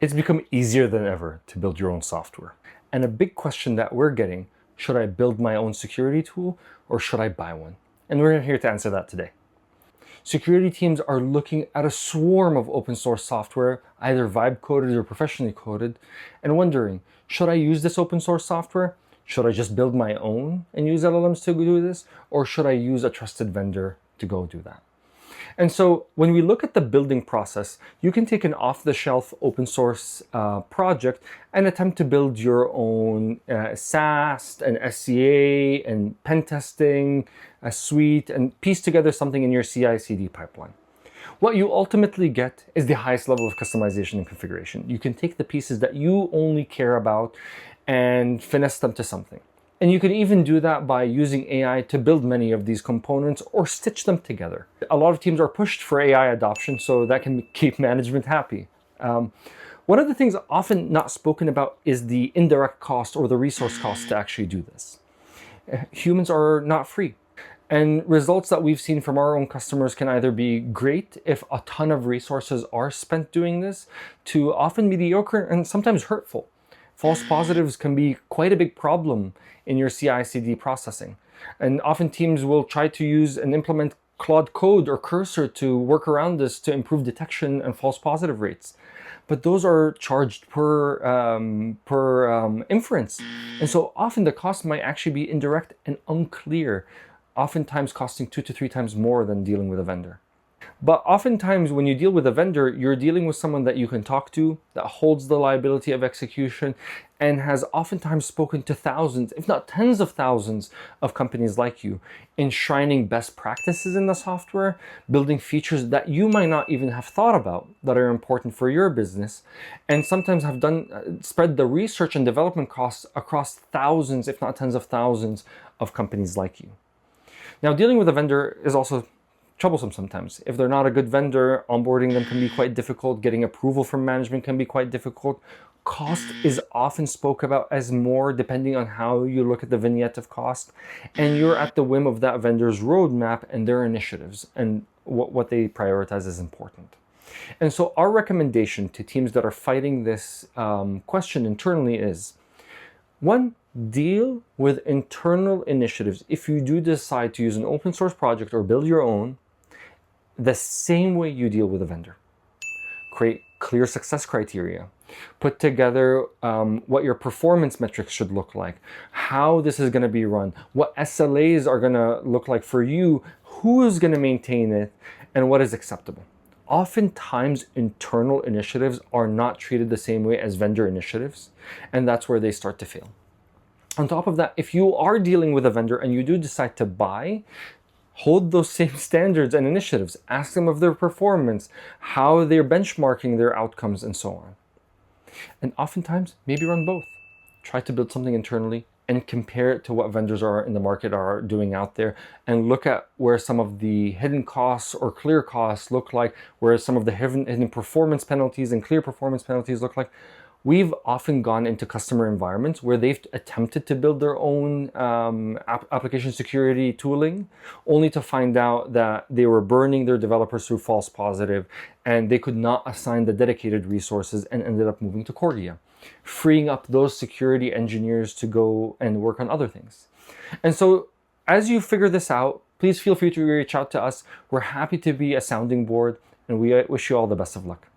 It's become easier than ever to build your own software. And a big question that we're getting, should I build my own security tool or should I buy one? And we're here to answer that today. Security teams are looking at a swarm of open source software, either vibe coded or professionally coded, and wondering, should I use this open source software? Should I just build my own and use LLMs to do this? Or should I use a trusted vendor to go do that? And so when we look at the building process, you can take an off-the-shelf open source project and attempt to build your own SAST and SCA and pen testing, a suite, and piece together something in your CI/CD pipeline. What you ultimately get is the highest level of customization and configuration. You can take the pieces that you only care about and finesse them to something. And you can even do that by using AI to build many of these components or stitch them together. A lot of teams are pushed for AI adoption, so that can keep management happy. One of the things often not spoken about is the indirect cost or the resource cost to actually do this. Humans are not free. And results that we've seen from our own customers can either be great if a ton of resources are spent doing this, to often mediocre and sometimes hurtful. False positives can be quite a big problem in your CI/CD processing. And often teams will try to use and implement Claude Code or Cursor to work around this to improve detection and false positive rates. But those are charged per inference. And so often the cost might actually be indirect and unclear, oftentimes costing 2 to 3 times more than dealing with a vendor. But oftentimes when you deal with a vendor, you're dealing with someone that you can talk to, that holds the liability of execution, and has oftentimes spoken to thousands, if not tens of thousands of companies like you, enshrining best practices in the software, building features that you might not even have thought about that are important for your business, and sometimes have spread the research and development costs across thousands, if not tens of thousands of companies like you. Now, dealing with a vendor is also troublesome sometimes. If they're not a good vendor, onboarding them can be quite difficult. Getting approval from management can be quite difficult. Cost is often spoke about as more depending on how you look at the vignette of cost. And you're at the whim of that vendor's roadmap and their initiatives, and what they prioritize is important. And so our recommendation to teams that are fighting this question internally is, one, deal with internal initiatives. If you do decide to use an open source project or build your own, the same way you deal with a vendor. Create clear success criteria. Put together what your performance metrics should look like, how this is going to be run, what SLAs are going to look like for you, who is going to maintain it, and what is acceptable. Oftentimes, internal initiatives are not treated the same way as vendor initiatives, and that's where they start to fail. On top of that, if you are dealing with a vendor and you do decide to buy, hold those same standards and initiatives. Ask them of their performance, how they're benchmarking their outcomes, and so on. And oftentimes, maybe run both. Try to build something internally and compare it to what vendors are in the market are doing out there, and look at where some of the hidden costs or clear costs look like, where some of the hidden performance penalties and clear performance penalties look like. We've often gone into customer environments where they've attempted to build their own application security tooling, only to find out that they were burning their developers through false positive, and they could not assign the dedicated resources and ended up moving to Corgia, freeing up those security engineers to go and work on other things. And so as you figure this out, please feel free to reach out to us. We're happy to be a sounding board, and we wish you all the best of luck.